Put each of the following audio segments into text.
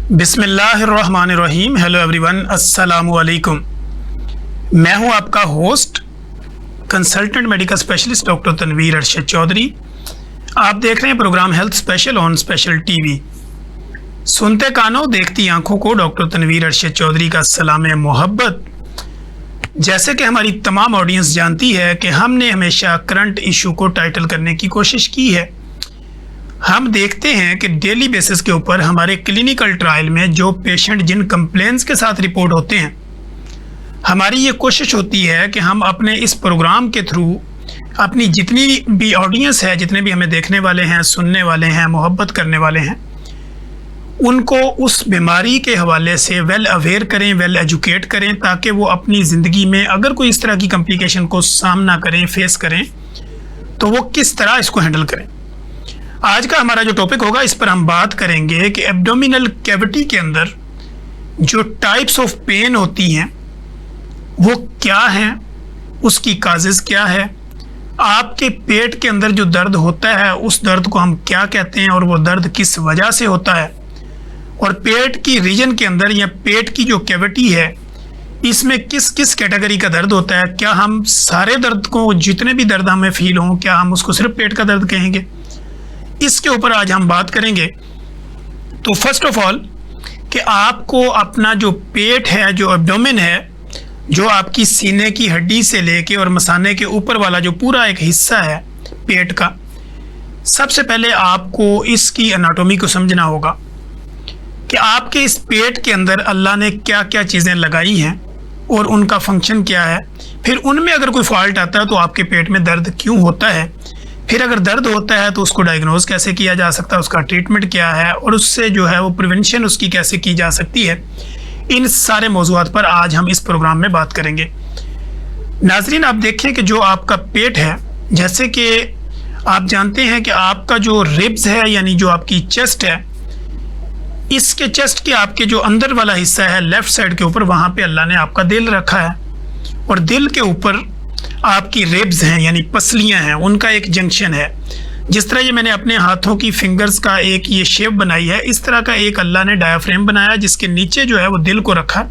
बिस्मिल्लाहिर्रहमानिर्रहीम। Hello everyone, अस्सलामु अलैकुम। मैं हूं आपका host consultant medical specialist doctor Tanvir Arshad Chaudhary. आप देख रहे हैं programme health special on special TV. सुनते कानों देखती आंखों को डॉक्टर तनवीर अरशद चौधरी का सलाम मोहब्बत। जैसे कि हमारी तमाम ऑडियंस जानती है कि हमने हमेशा करंट इशू को टाइटल करने की कोशिश की है। हम देखते हैं कि डेली बेसिस के ऊपर हमारे क्लिनिकल ट्रायल में जो पेशेंट जिन कंप्लेंट्स के साथ रिपोर्ट होते हैं, हमारी ये कोशिश होती है कि हम अपने इस प्रोग्राम के थ्रू अपनी जितनी भी ऑडियंस है, जितने भी हमें देखने वाले हैं, सुनने वाले हैं, मोहब्बत करने वाले हैं, उनको उस बीमारी के हवाले से वेल अवेयर करें, वेल एजुकेट करें, ताकि वो अपनी ज़िंदगी में अगर कोई इस तरह की कॉम्प्लिकेशन को सामना करें, फेस करें, तो वो किस तरह इसको हैंडल करें। आज का हमारा जो टॉपिक होगा, इस पर हम बात करेंगे कि एब्डोमिनल कैविटी के अंदर जो टाइप्स ऑफ पेन होती हैं वो क्या हैं, उसकी काजेज़ क्या है, आपके पेट के अंदर जो दर्द होता है उस दर्द को हम क्या कहते हैं और वो दर्द किस वजह से होता है, और पेट की रीजन के अंदर या पेट की जो कैविटी है इसमें किस किस कैटेगरी का दर्द होता है। क्या हम सारे दर्द को, जितने भी दर्द हमें फील हों, क्या हम उसको सिर्फ पेट का दर्द कहेंगे, इसके ऊपर आज हम बात करेंगे। तो फर्स्ट ऑफ ऑल कि आपको अपना जो पेट है, जो एब्डोमेन है, जो आपकी सीने की हड्डी से लेके और मसाने के ऊपर वाला जो पूरा एक हिस्सा है पेट का, सबसे पहले आपको इसकी एनाटॉमी को समझना होगा कि आपके इस पेट के अंदर अल्लाह ने क्या क्या चीज़ें लगाई हैं और उनका फंक्शन क्या है। फिर उनमें अगर कोई फॉल्ट आता है तो आपके पेट में दर्द क्यों होता है, फिर अगर दर्द होता है तो उसको डायग्नोज कैसे किया जा सकता है, उसका ट्रीटमेंट क्या है, और उससे जो है वो प्रिवेंशन उसकी कैसे की जा सकती है। इन सारे मौज़ूआत पर आज हम इस प्रोग्राम में बात करेंगे। नाज़रीन, आप देखें कि जो आपका पेट है, जैसे कि आप जानते हैं कि आपका जो रिब्स है, यानी जो आपकी चेस्ट है, इसके चेस्ट के आपके जो अंदर वाला हिस्सा है लेफ़्ट साइड के ऊपर, वहाँ पे अल्लाह ने आपका दिल रखा है, और दिल के ऊपर आपकी रिब्स हैं यानी पसलियां हैं, उनका एक जंक्शन है। जिस तरह ये मैंने अपने हाथों की फिंगर्स का एक ये शेप बनाई है, इस तरह का एक अल्लाह ने डायाफ्रेम बनाया जिसके नीचे जो है वो दिल को रखा,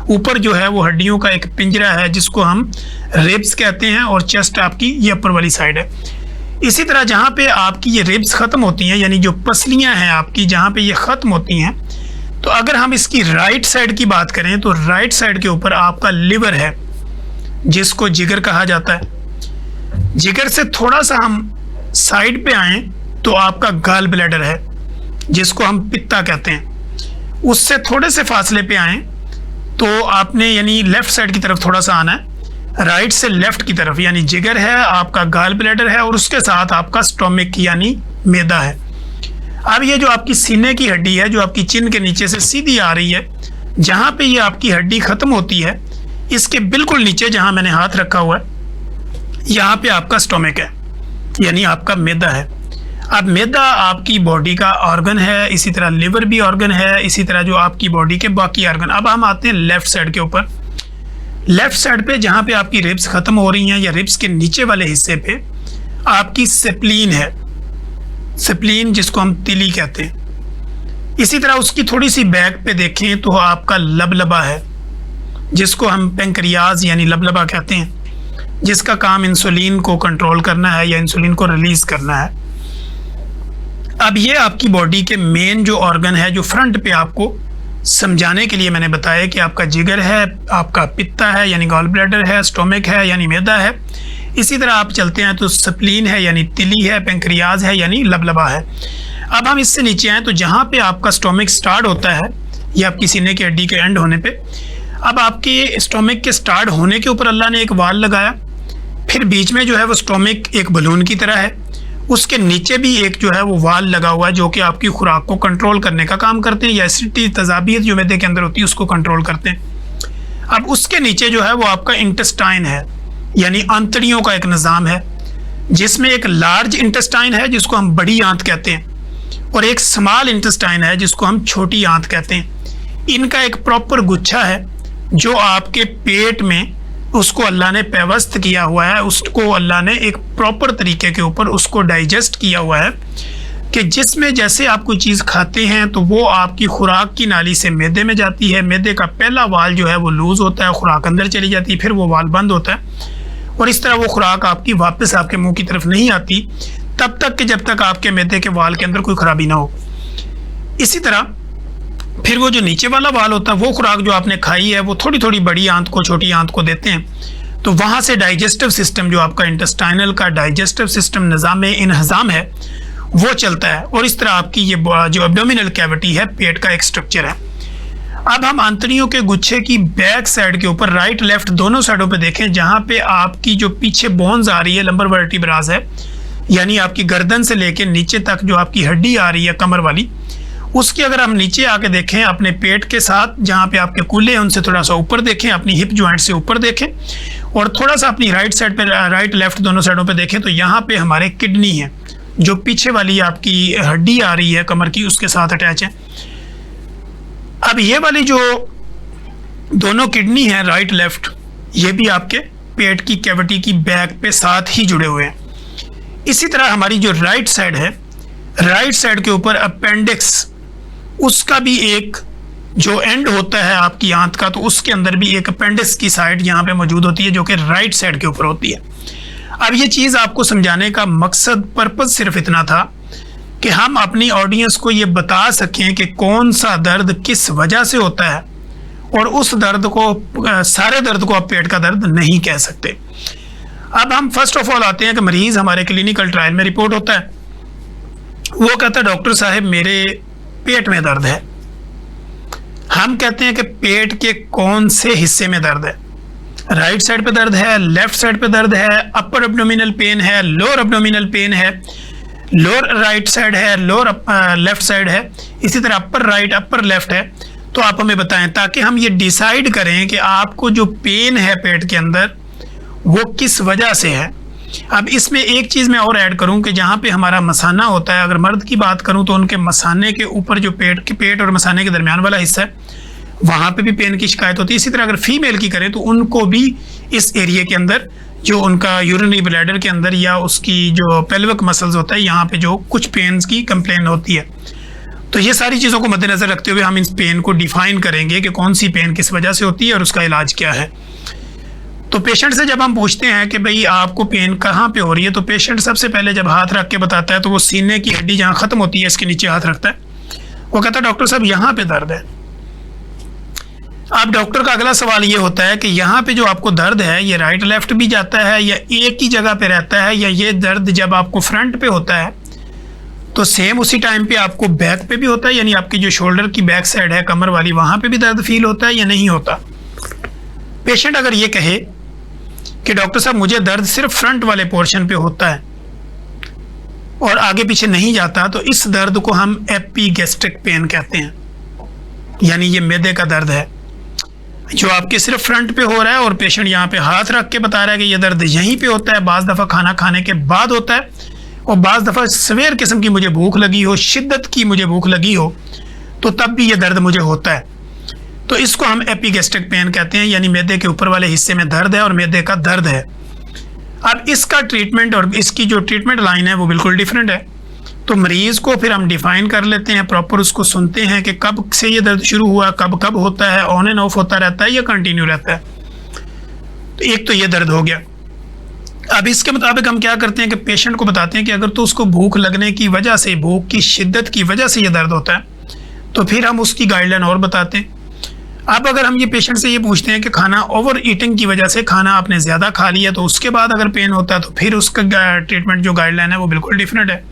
ऊपर जो है वो हड्डियों का एक पिंजरा है जिसको हम रिब्स कहते हैं, और चेस्ट आपकी ये अपर वाली साइड है। इसी तरह जहाँ पे आपकी ये रिब्स ख़त्म होती हैं, यानी जो पसलियाँ हैं आपकी, जहाँ पे ये ख़त्म होती हैं, तो अगर हम इसकी राइट साइड की बात करें तो राइट साइड के ऊपर आपका लिवर है जिसको जिगर कहा जाता है। जिगर से थोड़ा सा हम साइड पे आएँ तो आपका गाल ब्लैडर है जिसको हम पित्ता कहते हैं। उससे थोड़े से फासले पे आएँ तो आपने यानी लेफ़्ट साइड की तरफ थोड़ा सा आना है, राइट से लेफ़्ट की तरफ, यानी जिगर है, आपका गाल ब्लैडर है, और उसके साथ आपका स्टोमिक यानी मैदा है। अब ये जो आपकी सीने की हड्डी है, जो आपकी चिन के नीचे से सीधी आ रही है, जहाँ पे ये आपकी हड्डी ख़त्म होती है, इसके बिल्कुल नीचे जहाँ मैंने हाथ रखा हुआ है, यहाँ पे आपका स्टोमिक है, यानी आपका मैदा है। अब मैदा आपकी बॉडी का ऑर्गन है, इसी तरह लिवर भी ऑर्गन है, इसी तरह जो आपकी बॉडी के बाकी ऑर्गन। अब हम आते हैं लेफ़्ट साइड के ऊपर। लेफ़्ट साइड पे जहाँ पे आपकी रिब्स ख़त्म हो रही हैं, या रिब्स के नीचे वाले हिस्से पे आपकी स्प्लीन है, स्प्लीन जिसको हम तिली कहते हैं। इसी तरह उसकी थोड़ी सी बैक पे देखें तो आपका लबलबा है जिसको हम पेंक्रियाज यानी लबलबा कहते हैं, जिसका काम इंसुलिन को कंट्रोल करना है या इंसुलिन को रिलीज़ करना है। अब ये आपकी बॉडी के मेन जो ऑर्गन है, जो फ्रंट पे आपको समझाने के लिए मैंने बताया कि आपका जिगर है, आपका पित्ता है यानी गॉल ब्लैडर है, स्टोमिक है यानी मैदा है। इसी तरह आप चलते हैं तो स्प्लीन है यानी तिली है, पेंक्रियाज है यानी लबलबा है। अब हम इससे नीचे आएँ तो जहाँ पे आपका स्टोमिक स्टार्ट होता है, ये आपकी सीने की हड्डी के एंड होने पे, अब आपके स्टोमिक के स्टार्ट होने के ऊपर अल्लाह ने एक वाल लगाया, फिर बीच में जो है वो स्टोमिक एक बलून की तरह है, उसके नीचे भी एक जो है वो वाल लगा हुआ है जो कि आपकी खुराक को कंट्रोल करने का काम करते हैं, या एसिडिटी तजाबियत जो मैदे के अंदर होती है उसको कंट्रोल करते हैं। अब उसके नीचे जो है वो आपका इंटेस्टाइन है, यानी आंतड़ियों का एक निज़ाम है, जिसमें एक लार्ज इंटेस्टाइन है जिसको हम बड़ी आंत कहते हैं, और एक स्मॉल इंटेस्टाइन है जिसको हम छोटी आंत कहते हैं। इनका एक प्रॉपर गुच्छा है जो आपके पेट में, उसको अल्लाह ने पेवस्त किया हुआ है, उसको अल्लाह ने एक प्रॉपर तरीके के ऊपर उसको डाइजेस्ट किया हुआ है कि जिसमें जैसे आप कोई चीज़ खाते हैं तो वो आपकी खुराक की नाली से मैदे में जाती है, मैदे का पहला वाल जो है वो लूज़ होता है, खुराक अंदर चली जाती है, फिर वो वाल बंद होता है और इस तरह वो खुराक आपकी वापस आपके मुंह की तरफ नहीं आती तब तक कि जब तक आपके मैदे के वाल के अंदर कोई खराबी ना हो। इसी तरह फिर वो जो नीचे वाला वाल होता है वो खुराक जो आपने खाई है वो थोड़ी थोड़ी बड़ी आंत को, छोटी आंत को देते हैं, तो वहाँ से डाइजेस्टिव सिस्टम जो आपका इंटेस्टाइनल का डाइजेस्टिव सिस्टम निज़ाम इंहज़ाम है वो चलता है और इस तरह आपकी ये जो एब्डोमिनल कैविटी है पेट का एक स्ट्रक्चर है। अब हम आंतड़ियों के गुच्छे की बैक साइड के ऊपर राइट लेफ्ट दोनों साइडों पे देखें, जहाँ पे आपकी जो पीछे बोन्स आ रही है लंबर वर्टिब्रास है, यानी आपकी गर्दन से लेके नीचे तक जो आपकी हड्डी आ रही है कमर वाली, उसकी अगर हम नीचे आके देखें अपने पेट के साथ, जहाँ पे आपके कूल्हे हैं उनसे थोड़ा सा ऊपर देखें, अपनी हिप जॉइंट से ऊपर देखें और थोड़ा सा अपनी राइट साइड पे, राइट लेफ्ट दोनों साइडों पे देखें तो यहाँ पे हमारे किडनी है जो पीछे वाली आपकी हड्डी आ रही है कमर की उसके साथ अटैच है। अब ये वाली जो दोनों किडनी है राइट लेफ्ट, ये भी आपके पेट की कैविटी की बैक पे साथ ही जुड़े हुए हैं। इसी तरह हमारी जो राइट साइड है, राइट साइड के ऊपर अपेंडिक्स, उसका भी एक जो एंड होता है आपकी आंत का, तो उसके अंदर भी एक अपेंडिक्स की साइड यहाँ पे मौजूद होती है जो कि राइट साइड के ऊपर होती है। अब ये चीज़ आपको समझाने का मकसद, पर्पज़ सिर्फ इतना था कि हम अपनी ऑडियंस को ये बता सकें कि कौन सा दर्द किस वजह से होता है और उस दर्द को, सारे दर्द को आप पेट का दर्द नहीं कह सकते। अब हम फर्स्ट ऑफ ऑल आते हैं कि मरीज़ हमारे क्लिनिकल ट्रायल में रिपोर्ट होता है, वो कहता है डॉक्टर साहब मेरे पेट में दर्द है। हम कहते हैं कि पेट के कौन से हिस्से में दर्द है, राइट साइड पे दर्द है, लेफ्ट साइड पे दर्द है, अपर एब्डोमिनल पेन है, लोअर एब्डोमिनल पेन है, लोअर राइट साइड है, लोअर लेफ्ट साइड है, इसी तरह अपर राइट अपर लेफ्ट है। तो आप हमें बताएं ताकि हम ये डिसाइड करें कि आपको जो पेन है पेट के अंदर वो किस वजह से है। अब इसमें एक चीज़ मैं और ऐड करूं कि जहाँ पे हमारा मसाना होता है, अगर मर्द की बात करूं तो उनके मसाने के ऊपर जो पेट और मसाने के दरमियान वाला हिस्सा है वहाँ पे भी पेन की शिकायत होती है। इसी तरह अगर फीमेल की करें तो उनको भी इस एरिया के अंदर जो उनका यूरिनरी ब्लैडर के अंदर या उसकी जो पेल्विक मसल्स होता है यहाँ पे जो कुछ पेन्स की कंप्लेन होती है। तो ये सारी चीज़ों को मद्देनज़र रखते हुए हम इस पेन को डिफ़ाइन करेंगे कि कौन सी पेन किस वजह से होती है और उसका इलाज क्या है। तो पेशेंट से जब हम पूछते हैं कि भाई आपको पेन कहाँ पे हो रही है, तो पेशेंट सबसे पहले जब हाथ रख के बताता है तो वो सीने की हड्डी जहाँ ख़त्म होती है इसके नीचे हाथ रखता है, वो कहता है डॉक्टर साहब यहाँ पे दर्द है। अब डॉक्टर का अगला सवाल ये होता है कि यहाँ पे जो आपको दर्द है ये राइट लेफ्ट भी जाता है या एक ही जगह पे रहता है, या ये दर्द जब आपको फ्रंट पे होता है तो सेम उसी टाइम पे आपको बैक पे भी होता है, यानी आपकी जो शोल्डर की बैक साइड है कमर वाली वहाँ पे भी दर्द फील होता है या नहीं होता। पेशेंट अगर ये कहे कि डॉक्टर साहब मुझे दर्द सिर्फ फ्रंट वाले पोर्शन पे होता है और आगे पीछे नहीं जाता, तो इस दर्द को हम एपिगैस्ट्रिक पेन कहते हैं, यानी ये मैदे का दर्द है जो आपके सिर्फ फ्रंट पे हो रहा है और पेशेंट यहाँ पे हाथ रख के बता रहा है कि ये दर्द यहीं पे होता है। बाज़ दफ़ा खाना खाने के बाद होता है और बाज़ दफ़ा सवेर किस्म की मुझे भूख लगी हो, शिद्दत की मुझे भूख लगी हो, तो तब भी ये दर्द मुझे होता है। तो इसको हम एपिगैस्ट्रिक पेन कहते हैं, यानी मैदे के ऊपर वाले हिस्से में दर्द है और मैदे का दर्द है। अब इसका ट्रीटमेंट और इसकी जो ट्रीटमेंट लाइन है वो बिल्कुल डिफरेंट है। तो मरीज़ को फिर हम डिफ़ाइन कर लेते हैं, प्रॉपर उसको सुनते हैं कि कब से ये दर्द शुरू हुआ, कब कब होता है, ऑन एंड ऑफ होता रहता है या कंटिन्यू रहता है। तो एक तो ये दर्द हो गया। अब इसके मुताबिक हम क्या करते हैं कि पेशेंट को बताते हैं कि अगर तो उसको भूख लगने की वजह से, भूख की शिद्दत की वजह से ये दर्द होता है, तो फिर हम उसकी गाइडलाइन और बताते हैं। अब अगर हम ये पेशेंट से ये पूछते हैं कि खाना ओवर ईटिंग की वजह से खाना आपने ज़्यादा खा लिया तो उसके बाद अगर पेन होता है, तो फिर उसका ट्रीटमेंट जो गाइडलाइन है वो बिल्कुल डिफरेंट है।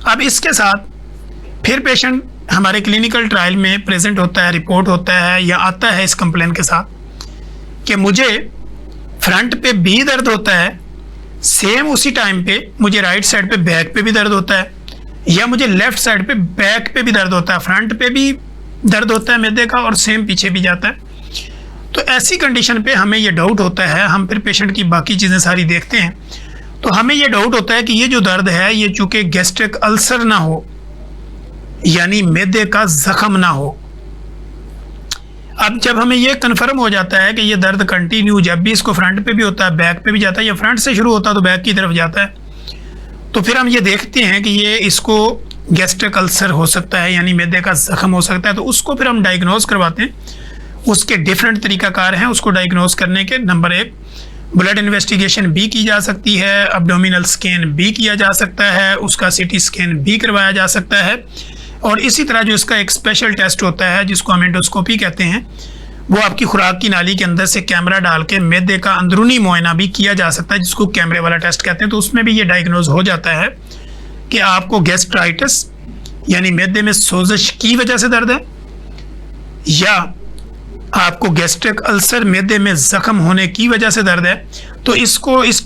अब इसके साथ फिर पेशेंट हमारे क्लिनिकल ट्रायल में प्रेजेंट होता है, रिपोर्ट होता है या आता है इस कंप्लेन के साथ कि मुझे फ्रंट पे भी दर्द होता है, सेम उसी टाइम पे मुझे राइट साइड पे बैक पे भी दर्द होता है, या मुझे लेफ्ट साइड पे बैक पे भी दर्द होता है, फ्रंट पे भी दर्द होता है मैदे का और सेम पीछे भी जाता है। तो ऐसी कंडीशन पे हमें ये डाउट होता है, हम फिर पेशेंट की बाकी चीज़ें सारी देखते हैं, तो हमें ये डाउट होता है कि ये जो दर्द है ये चूँकि गैस्ट्रिक अल्सर ना हो, यानी मैदे का जख्म ना हो। अब जब हमें ये कन्फर्म हो जाता है कि ये दर्द कंटिन्यू जब भी इसको फ्रंट पे भी होता है, बैक पे भी जाता है, या फ्रंट से शुरू होता है तो बैक की तरफ जाता है, तो फिर हम ये देखते हैं कि ये इसको गैस्ट्रिक अल्सर हो सकता है, यानी मैदे का जख्म हो सकता है। तो उसको फिर हम डायग्नोज करवाते हैं। उसके डिफरेंट तरीकाकार हैं उसको डायग्नोज करने के। नंबर 1, ब्लड इन्वेस्टिगेशन भी की जा सकती है, अब्डोमिनल स्कैन भी किया जा सकता है, उसका सीटी स्कैन भी करवाया जा सकता है। और इसी तरह जो इसका एक स्पेशल टेस्ट होता है जिसको हम एंडोस्कोपी कहते हैं, वो आपकी खुराक की नाली के अंदर से कैमरा डाल के मैदे का अंदरूनी मुआयना भी किया जा सकता है, जिसको कैमरे वाला टेस्ट कहते हैं। तो उसमें भी ये डायग्नोज हो जाता है कि आपको गैस्ट्राइटिस यानी मैदे में सोजश की वजह से दर्द है, या आपको गैस्ट्रिक अल्सर मैदे में जख्म होने की वजह से दर्द है। तो इसको इस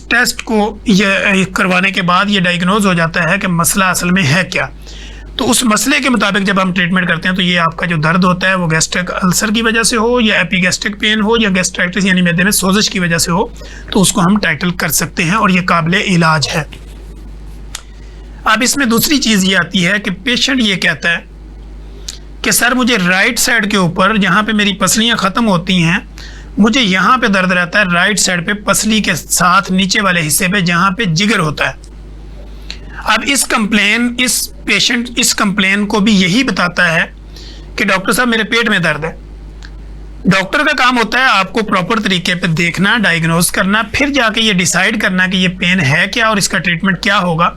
टेस्ट को ये करवाने के बाद ये डायग्नोज हो जाता है कि मसला असल में है क्या। तो उस मसले के मुताबिक जब हम ट्रीटमेंट करते हैं तो ये आपका जो दर्द होता है वो गैस्ट्रिक अल्सर की वजह से हो, या एपिगैस्ट्रिक पेन हो, या गैस्ट्राइटिस यानी मैदे में सोजश की वजह से हो, तो उसको हम टाइटल कर सकते हैं और ये काबिल इलाज है। अब इसमें दूसरी चीज़ ये आती है कि पेशेंट ये कहता है कि सर मुझे राइट साइड के ऊपर जहाँ पे मेरी पसलियाँ ख़त्म होती हैं, मुझे यहाँ पे दर्द रहता है राइट साइड पे, पसली के साथ नीचे वाले हिस्से पे जहाँ पे जिगर होता है। अब इस पेशेंट इस कंप्लेन को भी यही बताता है कि डॉक्टर साहब मेरे पेट में दर्द है। डॉक्टर का काम होता है आपको प्रॉपर तरीके पे देखना, डायग्नोज करना, फिर जाके ये डिसाइड करना कि ये पेन है क्या और इसका ट्रीटमेंट क्या होगा।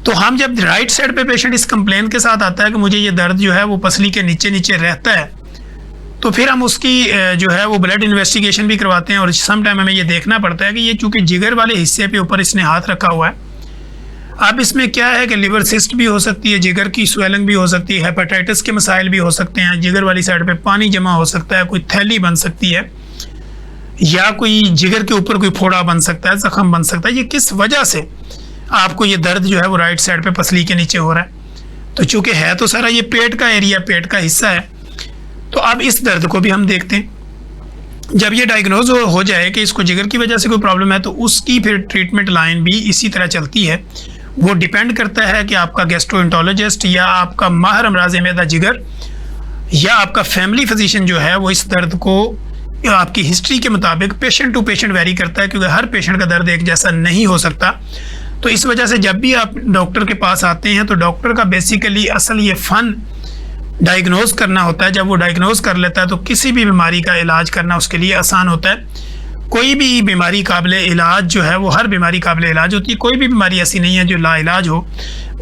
तो हम जब राइट साइड पे पेशेंट इस कंप्लेन के साथ आता है कि मुझे ये दर्द जो है वो पसली के नीचे नीचे रहता है, तो फिर हम उसकी जो है वो ब्लड इन्वेस्टिगेशन भी करवाते हैं। और सम टाइम हमें ये देखना पड़ता है कि ये चूँकि जिगर वाले हिस्से पे ऊपर इसने हाथ रखा हुआ है। अब इसमें क्या है कि लिवर सिस्ट भी हो सकती है, जिगर की स्वेलिंग भी हो सकती है, हेपेटाइटिस के मसाइल भी हो सकते हैं, जिगर वाली साइड पे पानी जमा हो सकता है, कोई थैली बन सकती है, या कोई जिगर के ऊपर कोई फोड़ा बन सकता है, जख्म बन सकता है। ये किस वजह से आपको ये दर्द जो है वो राइट साइड पे पसली के नीचे हो रहा है। तो चूँकि है तो सारा ये पेट का एरिया, पेट का हिस्सा है, तो अब इस दर्द को भी हम देखते हैं। जब ये डायग्नोज हो जाए कि इसको जिगर की वजह से कोई प्रॉब्लम है, तो उसकी फिर ट्रीटमेंट लाइन भी इसी तरह चलती है। वो डिपेंड करता है कि आपका गैस्ट्रोएंटरोलॉजिस्ट या आपका माहिर अमराज़ मैदा जिगर या आपका फैमिली फिजिशियन जो है वो इस दर्द को आपकी हिस्ट्री के मुताबिक पेशेंट टू पेशेंट वेरी करता है, क्योंकि हर पेशेंट का दर्द एक जैसा नहीं हो सकता। तो इस वजह से जब भी आप डॉक्टर के पास आते हैं तो डॉक्टर का बेसिकली असल ये फ़न डायग्नोज करना होता है। जब वो डायग्नोज कर लेता है तो किसी भी बीमारी का इलाज करना उसके लिए आसान होता है। कोई भी बीमारी काबिल इलाज जो है वो हर बीमारी काबिल इलाज होती है। कोई भी बीमारी ऐसी नहीं है जो लाइलाज हो।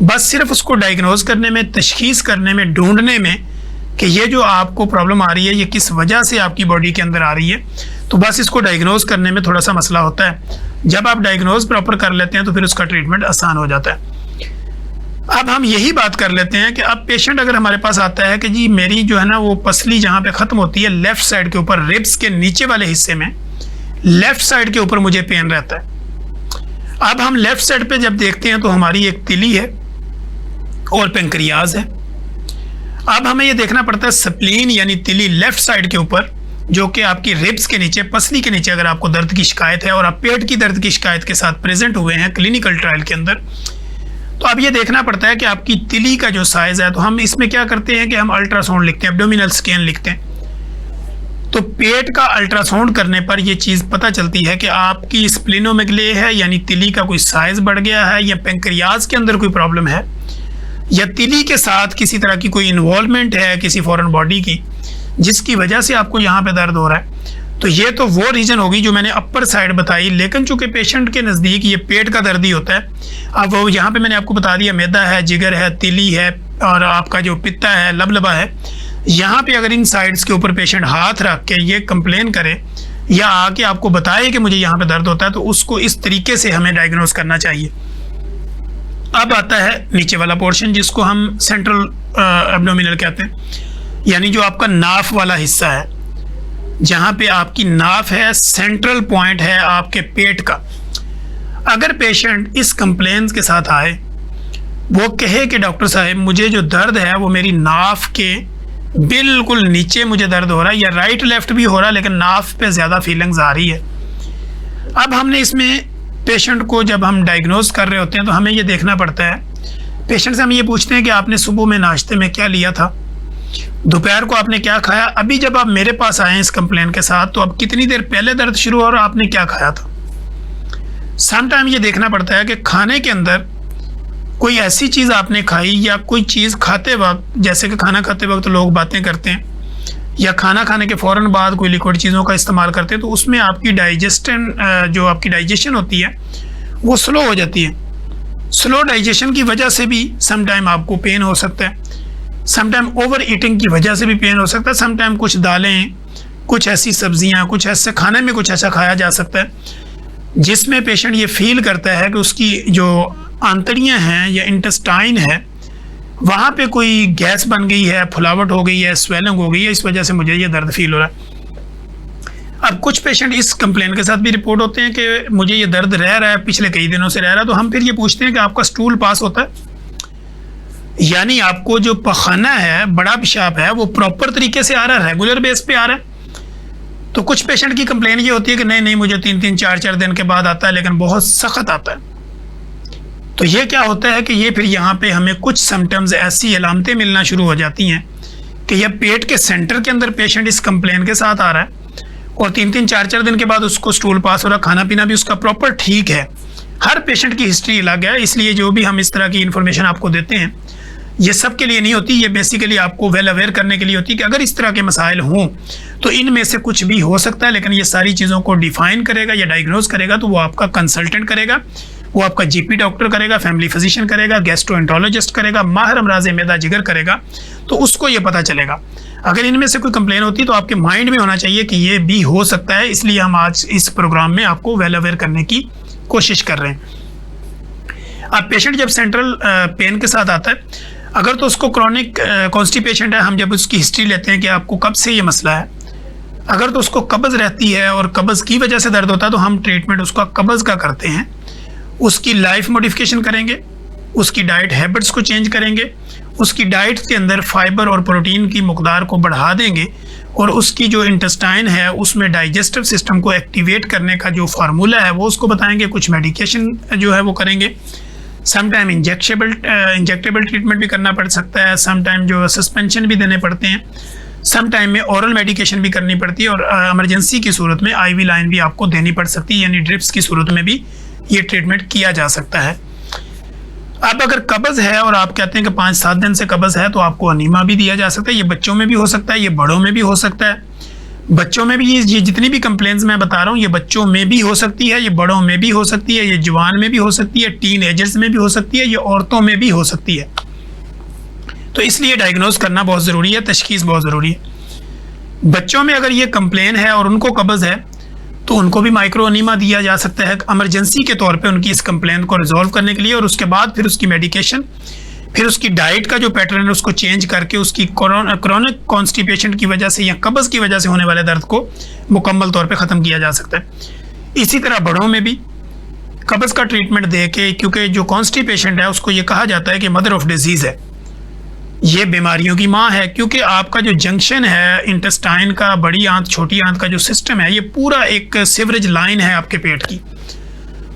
बस सिर्फ उसको डायग्नोज करने में, तशखीस करने में, ढूंढने में कि ये जो आपको प्रॉब्लम आ रही है ये किस वजह से आपकी बॉडी के अंदर आ रही है, तो बस इसको डायग्नोज करने में थोड़ा सा मसला होता है। जब आप डायग्नोज प्रॉपर कर लेते हैं तो फिर उसका ट्रीटमेंट आसान हो जाता है। अब हम यही बात कर लेते हैं कि अब पेशेंट अगर हमारे पास आता है कि जी मेरी जो है ना वो पसली जहाँ पे ख़त्म होती है लेफ़्ट साइड के ऊपर, रिब्स के नीचे वाले हिस्से में लेफ़्ट साइड के ऊपर मुझे पेन रहता है। अब हम लेफ़्ट साइड पे जब देखते हैं तो हमारी एक तिली है और पेंक्रियाज है। अब हमें ये देखना पड़ता है स्प्लीन यानी तिली लेफ़्ट साइड के ऊपर, जो कि आपकी रिब्स के नीचे, पसली के नीचे अगर आपको दर्द की शिकायत है और आप पेट की दर्द की शिकायत के साथ प्रेजेंट हुए हैं क्लिनिकल ट्रायल के अंदर, तो अब ये देखना पड़ता है कि आपकी तिली का जो साइज़ है, तो हम इसमें क्या करते हैं कि हम अल्ट्रासाउंड लिखते हैं, एब्डोमिनल स्कैन लिखते हैं। तो पेट का अल्ट्रासाउंड करने पर ये चीज़ पता चलती है कि आपकी स्प्लिनोमेगले है यानी तिली का कोई साइज़ बढ़ गया है, या पेंक्रियाज के अंदर कोई प्रॉब्लम है, या तिली के साथ किसी तरह की कोई इन्वॉल्वमेंट है किसी फॉरेन बॉडी की जिसकी वजह से आपको यहाँ पे दर्द हो रहा है। तो ये तो वो रीज़न होगी जो मैंने अपर साइड बताई, लेकिन चूंकि पेशेंट के नज़दीक ये पेट का दर्द ही होता है। अब वो यहाँ पे मैंने आपको बता दिया मैदा है, जिगर है, तिली है और आपका जो पित्ता है, लबलबा है। यहाँ पे अगर इन साइड्स के ऊपर पेशेंट हाथ रख के ये कंप्लेन करे या आके आपको बताए कि मुझे यहाँ पे दर्द होता है, तो उसको इस तरीके से हमें डायग्नोज करना चाहिए। अब आता है नीचे वाला पोर्शन जिसको हम सेंट्रल एब्डोमिनल कहते हैं, यानी जो आपका नाफ वाला हिस्सा है, जहाँ पे आपकी नाफ है, सेंट्रल पॉइंट है आपके पेट का। अगर पेशेंट इस कंप्लेन के साथ आए, वो कहे कि डॉक्टर साहब मुझे जो दर्द है वो मेरी नाफ के बिल्कुल नीचे मुझे दर्द हो रहा है, या राइट लेफ्ट भी हो रहा है लेकिन नाफ पे ज़्यादा फीलिंग्स आ रही है। अब हमने इसमें पेशेंट को जब हम डायग्नोज कर रहे होते हैं तो हमें ये देखना पड़ता है, पेशेंट से हम ये पूछते हैं कि आपने सुबह में नाश्ते में क्या लिया था, दोपहर को आपने क्या खाया, अभी जब आप मेरे पास आए इस कंप्लेन के साथ तो अब कितनी देर पहले दर्द शुरू हो और आपने क्या खाया था। सम टाइम ये देखना पड़ता है कि खाने के अंदर कोई ऐसी चीज़ आपने खाई या कोई चीज़ खाते वक्त, जैसे कि खाना खाते वक्त लोग बातें करते हैं या खाना खाने के फ़ौरन बाद कोई लिक्विड चीज़ों का इस्तेमाल करते हैं, तो उसमें आपकी जो आपकी डाइजेशन होती है वो स्लो हो जाती है। स्लो डाइजेशन की वजह से भी सम टाइम आपको पेन हो सकता है, सम टाइम ओवर ईटिंग की वजह से भी पेन हो सकता है, सम टाइम कुछ दालें, कुछ ऐसी सब्जियां, कुछ ऐसे खाने में कुछ ऐसा खाया जा सकता है जिसमें पेशेंट ये फील करता है कि उसकी जो आंतड़ियां हैं या इंटेस्टाइन है वहाँ पे कोई गैस बन गई है, फुलावट हो गई है, स्वेलिंग हो गई है, इस वजह से मुझे ये दर्द फील हो रहा है। अब कुछ पेशेंट इस कंप्लेन के साथ भी रिपोर्ट होते हैं कि मुझे ये दर्द रह रहा है, पिछले कई दिनों से रह रहा है। तो हम फिर ये पूछते हैं कि आपका स्टूल पास होता है, यानी आपको जो पखाना है, बड़ा पेशाब है, वो प्रॉपर तरीके से आ रहा है, रेगुलर बेस पे आ रहा है। तो कुछ पेशेंट की कंप्लेन ये होती है कि नहीं मुझे 3-3, 4-4 दिन के बाद आता है, लेकिन बहुत सख्त आता है। तो ये क्या होता है कि ये फिर यहाँ पे हमें कुछ सिम्टम्स, ऐसी अलामतें मिलना शुरू हो जाती हैं कि यह पेट के सेंटर के अंदर पेशेंट इस कंप्लेन के साथ आ रहा है और 3-3, 4-4 दिन के बाद उसको स्टूल पास हो रहा, खाना पीना भी उसका प्रॉपर ठीक है। हर पेशेंट की हिस्ट्री अलग है, इसलिए जो भी हम इस तरह की इन्फॉर्मेशन आपको देते हैं ये सब के लिए नहीं होती, ये बेसिकली आपको वेल अवेयर करने के लिए होती है कि अगर इस तरह के मसाइल हों तो इनमें से कुछ भी हो सकता है। लेकिन ये सारी चीज़ों को डिफाइन करेगा या डायग्नोज करेगा तो वो आपका कंसल्टेंट करेगा, वो आपका जीपी डॉक्टर करेगा, फैमिली फिजिशियन करेगा, गैस्ट्रोएंटरोलॉजिस्ट करेगा, माहिर अमराज मैदा जिगर करेगा, तो उसको ये पता चलेगा। अगर इनमें से कोई कंप्लेन होती है तो आपके माइंड में होना चाहिए कि ये भी हो सकता है, इसलिए हम आज इस प्रोग्राम में आपको वेल अवेयर करने की कोशिश कर रहे हैं। अब पेशेंट जब सेंट्रल पेन के साथ आता है, अगर तो उसको क्रॉनिक कॉन्स्टिपेशन है, हम जब उसकी हिस्ट्री लेते हैं कि आपको कब से ये मसला है, अगर तो उसको कब्ज़ रहती है और कब्ज़ की वजह से दर्द होता है तो हम ट्रीटमेंट उसका कब्ज़ का करते हैं। उसकी लाइफ मॉडिफिकेशन करेंगे, उसकी डाइट हैबिट्स को चेंज करेंगे, उसकी डाइट के अंदर फाइबर और प्रोटीन की मकदार को बढ़ा देंगे और उसकी जो इंटेस्टाइन है उसमें डाइजेस्टिव सिस्टम को एक्टिवेट करने का जो फार्मूला है वो उसको बताएंगे। कुछ मेडिकेशन जो है वो करेंगे, समटाइम इंजेक्टेबल ट्रीटमेंट भी करना पड़ सकता है, समटाइम जो सस्पेंशन भी देने पड़ते हैं, समटाइम में ओरल मेडिकेशन भी करनी पड़ती है और इमरजेंसी की सूरत में आईवी लाइन भी आपको देनी पड़ सकती है, यानी ड्रिप्स की सूरत में भी ये ट्रीटमेंट किया जा सकता है। अब अगर कब्ज़ है और आप कहते हैं कि 5-7 दिन से कब्ज़ है तो आपको अनीमा भी दिया जा सकता है। ये बच्चों में भी हो सकता है, ये बड़ों में भी हो सकता है। बच्चों में भी ये जितनी भी कंप्लेंट्स मैं बता रहा हूँ ये बच्चों में भी हो सकती है, ये बड़ों में भी हो सकती है, ये जवान में भी हो सकती है, टीन एजर्स में भी हो सकती है, ये औरतों में भी हो सकती है। तो इसलिए डायग्नोज करना बहुत ज़रूरी है, तशखीस बहुत ज़रूरी है। बच्चों में अगर ये कंप्लेन है और उनको कब्ज़ है तो उनको भी माइक्रो अनीमा दिया जा सकता है इमरजेंसी के तौर पे उनकी इस कंप्लेन को रिजॉल्व करने के लिए, और उसके बाद फिर उसकी मेडिकेशन, फिर उसकी डाइट का जो पैटर्न है उसको चेंज करके उसकी क्रॉनिक कॉन्स्टिपेशन की वजह से या कब्ज़ की वजह से होने वाले दर्द को मुकम्मल तौर पे ख़त्म किया जा सकता है। इसी तरह बड़ों में भी कब्ज़ का ट्रीटमेंट दे के, क्योंकि जो कॉन्स्टिपेशन है उसको ये कहा जाता है कि मदर ऑफ डिजीज़ है, ये बीमारियों की माँ है, क्योंकि आपका जो जंक्शन है इंटेस्टाइन का, बड़ी आंत छोटी आंत का जो सिस्टम है ये पूरा एक सीवरेज लाइन है आपके पेट की।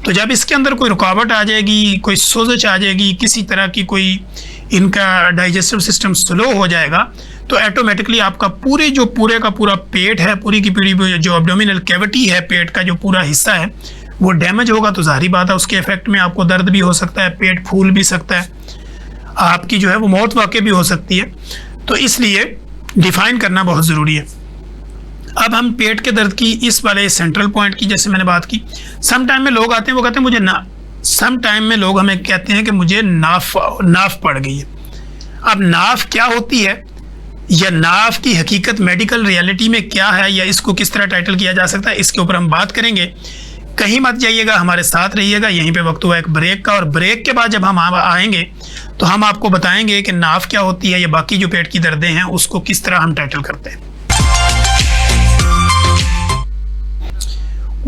तो जब इसके अंदर कोई रुकावट आ जाएगी, कोई सोजश आ जाएगी, किसी तरह की कोई इनका डाइजेस्टिव सिस्टम स्लो हो जाएगा तो ऑटोमेटिकली आपका पूरे का पूरा पेट है, पूरी की पूरी जो एब्डोमिनल कैविटी है, पेट का जो पूरा हिस्सा है वो डैमेज होगा। तो जाहिर बात है उसके इफेक्ट में आपको दर्द भी हो सकता है, पेट फूल भी सकता है, आपकी जो है वो मौत वाक़ई भी हो सकती है। तो इसलिए डिफ़ाइन करना बहुत ज़रूरी है। अब हम पेट के दर्द की इस वाले सेंट्रल पॉइंट की जैसे मैंने बात की, सम टाइम में लोग आते हैं वो कहते हैं मुझे सम टाइम में लोग हमें कहते हैं कि मुझे नाफ पड़ गई है। अब नाफ क्या होती है या नाफ की हकीकत मेडिकल रियलिटी में क्या है या इसको किस तरह टाइटल किया जा सकता है, इसके ऊपर हम बात करेंगे। कहीं मत जाइएगा, हमारे साथ रहिएगा। यहीं पे वक्त हुआ एक ब्रेक का, और ब्रेक के बाद जब हम आएंगे तो हम आपको बताएंगे कि नाफ क्या होती है या बाकी जो पेट की दर्दें हैं उसको किस तरह हम टाइटल करते हैं।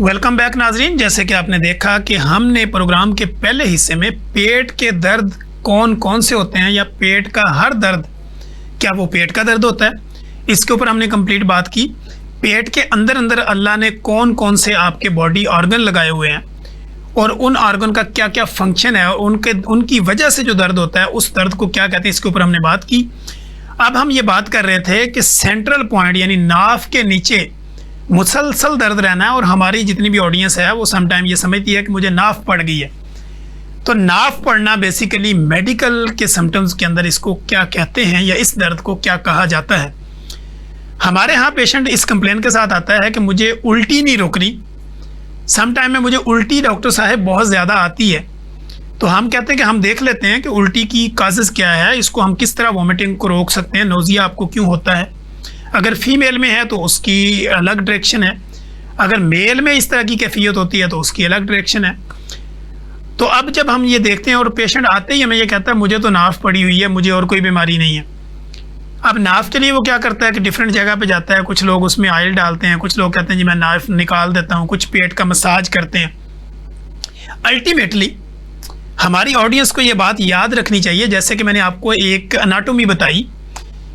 वेलकम बैक नाजरीन। जैसे कि आपने देखा कि हमने प्रोग्राम के पहले हिस्से में पेट के दर्द कौन कौन से होते हैं या पेट का हर दर्द क्या वो पेट का दर्द होता है, इसके ऊपर हमने कंप्लीट बात की। पेट के अंदर अंदर अल्लाह ने कौन कौन से आपके बॉडी ऑर्गन लगाए हुए हैं और उन ऑर्गन का क्या क्या फंक्शन है और उनकी वजह से जो दर्द होता है उस दर्द को क्या कहते हैं, इसके ऊपर हमने बात की। अब हम ये बात कर रहे थे कि सेंट्रल पॉइंट यानी नाफ के नीचे मुसलसल दर्द रहना है, और हमारी जितनी भी ऑडियंस है वो समटाइम ये समझती है कि मुझे नाफ पड़ गई है। तो नाफ पड़ना बेसिकली मेडिकल के सिम्टम्स के अंदर इसको क्या कहते हैं या इस दर्द को क्या कहा जाता है। हमारे यहाँ पेशेंट इस कंप्लेन के साथ आता है कि मुझे उल्टी नहीं रुक रही, समटाइम में मुझे उल्टी डॉक्टर साहब बहुत ज़्यादा आती है। तो हम कहते हैं कि हम देख लेते हैं कि उल्टी की काजेज़ क्या है, इसको हम किस तरह वॉमिटिंग को रोक सकते हैं, नोज़िया आपको क्यों होता है। अगर फीमेल में है तो उसकी अलग डायरेक्शन है, अगर मेल में इस तरह की कैफियत होती है तो उसकी अलग डायरेक्शन है। तो अब जब हम ये देखते हैं और पेशेंट आते ही हमें ये कहता है मुझे तो नाफ पड़ी हुई है, मुझे और कोई बीमारी नहीं है। अब नाफ के लिए वो क्या करता है कि डिफरेंट जगह पे जाता है, कुछ लोग उसमें ऑयल डालते हैं, कुछ लोग कहते हैं जी मैं नाफ निकाल देता हूँ, कुछ पेट का मसाज करते हैं। अल्टीमेटली हमारी ऑडियंस को ये बात याद रखनी चाहिए, जैसे कि मैंने आपको एक अनाटोमी बताई,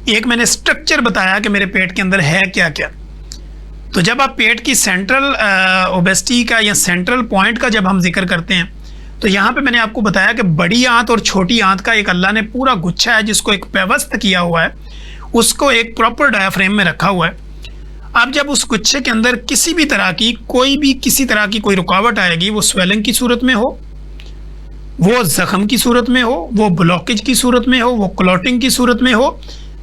एक मैंने स्ट्रक्चर बताया कि मेरे पेट के अंदर है क्या क्या। तो जब आप पेट की सेंट्रल ओबेसिटी का या सेंट्रल पॉइंट का जब हम जिक्र करते हैं, तो यहाँ पे मैंने आपको बताया कि बड़ी आंत और छोटी आंत का एक अल्लाह ने पूरा गुच्छा है जिसको एक व्यवस्थित किया हुआ है, उसको एक प्रॉपर डायाफ्रेम में रखा हुआ है। अब जब उस गुच्छे के अंदर किसी भी तरह की किसी तरह की कोई रुकावट आएगी, वो स्वेलिंग की सूरत में हो, वो जख्म की सूरत में हो, वो ब्लॉकेज की सूरत में हो, वो क्लॉटिंग की सूरत में हो,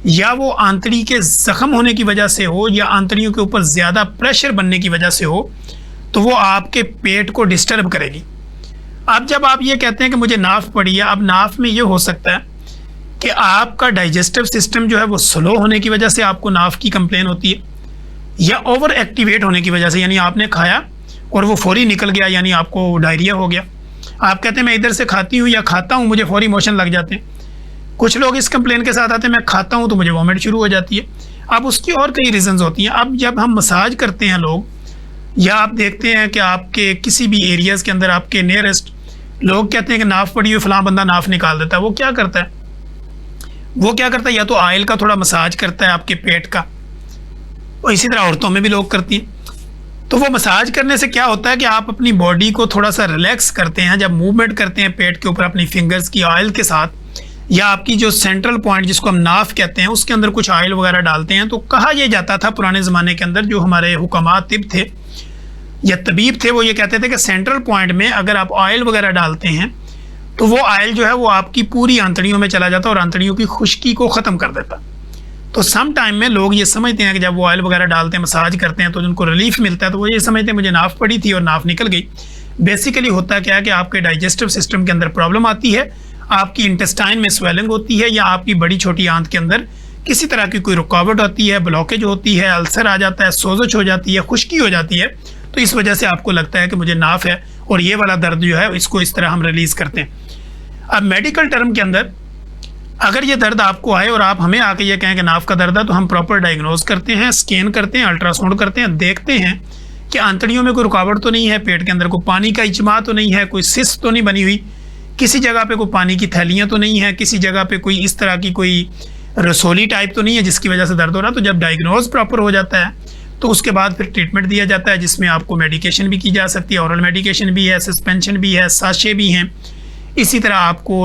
या वो आंतड़ी के जख्म होने की वजह से हो, या आंतड़ियों के ऊपर ज़्यादा प्रेशर बनने की वजह से हो, तो वो आपके पेट को डिस्टर्ब करेगी। अब जब आप ये कहते हैं कि मुझे नाफ पड़ी है, अब नाफ में ये हो सकता है कि आपका डाइजेस्टिव सिस्टम जो है वो स्लो होने की वजह से आपको नाफ की कंप्लेन होती है, या ओवर एक्टिवेट होने की वजह से, यानी आपने खाया और वो फौरी निकल गया, यानी आपको डायरिया हो गया। आप कहते हैं मैं इधर से खाती हूँ या खाता हूँ मुझे फौरी मोशन लग जाते हैं। कुछ लोग इस कंप्लेन के साथ आते हैं मैं खाता हूँ तो मुझे वॉमिट शुरू हो जाती है। अब उसकी और कई रीजंस होती हैं। अब जब हम मसाज करते हैं लोग, या आप देखते हैं कि आपके किसी भी एरियाज़ के अंदर आपके नियरेस्ट लोग कहते हैं कि नाफ पड़ी हुई फलां बंदा नाफ निकाल देता है, वो क्या करता है, या तो ऑयल का थोड़ा मसाज करता है आपके पेट का, और इसी तरह औरतों में भी लोग करती हैं। तो वो मसाज करने से क्या होता है कि आप अपनी बॉडी को थोड़ा सा रिलैक्स करते हैं, जब मूवमेंट करते हैं पेट के ऊपर अपनी फिंगर्स की ऑयल के साथ, या आपकी जो सेंट्रल पॉइंट जिसको हम नाफ कहते हैं उसके अंदर कुछ ऑयल वगैरह डालते हैं। तो कहा यह जाता था पुराने ज़माने के अंदर, जो हमारे हुक्मा तिब थे या तबीब थे, वो ये कहते थे कि सेंट्रल पॉइंट में अगर आप ऑयल वगैरह डालते हैं तो वो ऑयल जो है वो आपकी पूरी आंतड़ियों में चला जाता और आंतड़ियों की खुश्की को ख़त्म कर देता। तो सम टाइम में लोग ये समझते हैं कि जब वो ऑयल वगैरह डालते हैं, मसाज करते हैं, तो उनको रिलीफ मिलता है, तो वो ये समझते हैं मुझे नाफ पड़ी थी और नाफ निकल गई। बेसिकली होता क्या है कि आपके डाइजेस्टिव सिस्टम के अंदर प्रॉब्लम आती है, आपकी इंटेस्टाइन में स्वेलिंग होती है, या आपकी बड़ी छोटी आंत के अंदर किसी तरह की कोई रुकावट होती है, ब्लॉकेज होती है, अल्सर आ जाता है, सोजश हो जाती है, खुश्की हो जाती है। तो इस वजह से आपको लगता है कि मुझे नाफ है, और ये वाला दर्द जो है इसको इस तरह हम रिलीज़ करते हैं। अब मेडिकल टर्म के अंदर अगर ये दर्द आपको आए और आप हमें आके ये कहें कि नाफ का दर्द है, तो हम प्रॉपर डायग्नोज करते हैं, स्कैन करते हैं, अल्ट्रासाउंड करते हैं, देखते हैं कि आंतड़ियों में कोई रुकावट तो नहीं है, पेट के अंदर कोई पानी का इजमा तो नहीं है, कोई सिस्ट तो नहीं बनी हुई, किसी जगह पे कोई पानी की थैलियाँ तो नहीं है, किसी जगह पे कोई इस तरह की कोई रसोली टाइप तो नहीं है जिसकी वजह से दर्द हो रहा है। तो जब डायग्नोज प्रॉपर हो जाता है तो उसके बाद फिर ट्रीटमेंट दिया जाता है, जिसमें आपको मेडिकेशन भी की जा सकती है, ओरल मेडिकेशन भी है, सस्पेंशन भी है, साशे भी हैं। इसी तरह आपको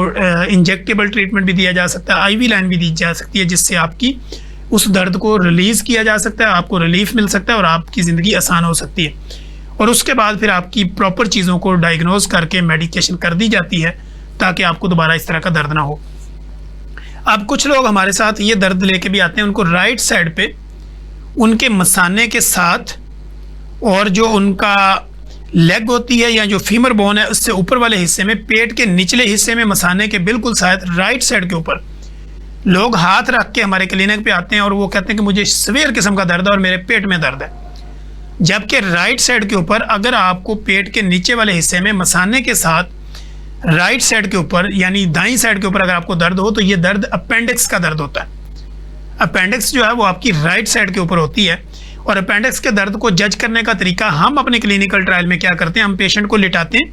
इंजेक्टेबल ट्रीटमेंट भी दिया जा सकता है, आईवी लाइन भी दी जा सकती है, जिससे आपकी उस दर्द को रिलीज़ किया जा सकता है, आपको रिलीफ मिल सकता है और आपकी ज़िंदगी आसान हो सकती है। और उसके बाद फिर आपकी प्रॉपर चीज़ों को डायग्नोज करके मेडिकेशन कर दी जाती है ताकि आपको दोबारा इस तरह का दर्द ना हो। अब कुछ लोग हमारे साथ ये दर्द लेके भी आते हैं, उनको राइट साइड पे उनके मसाने के साथ और जो उनका लेग होती है या जो फीमर बोन है उससे ऊपर वाले हिस्से में, पेट के निचले हिस्से में, मसाने के बिल्कुल साथ राइट साइड के ऊपर लोग हाथ रख के हमारे क्लिनिक पे आते हैं और वो कहते हैं कि मुझे सीवियर किस्म का दर्द है और मेरे पेट में दर्द है। जबकि राइट साइड के ऊपर अगर आपको पेट के नीचे वाले हिस्से में मसाने के साथ राइट साइड के ऊपर यानी दाईं साइड के ऊपर अगर आपको दर्द हो तो ये दर्द अपेंडिक्स का दर्द होता है। अपेंडिक्स जो है वो आपकी राइट साइड के ऊपर होती है। और अपेंडिक्स के दर्द को जज करने का तरीका हम अपने क्लिनिकल ट्रायल में क्या करते हैं, हम पेशेंट को लिटाते हैं,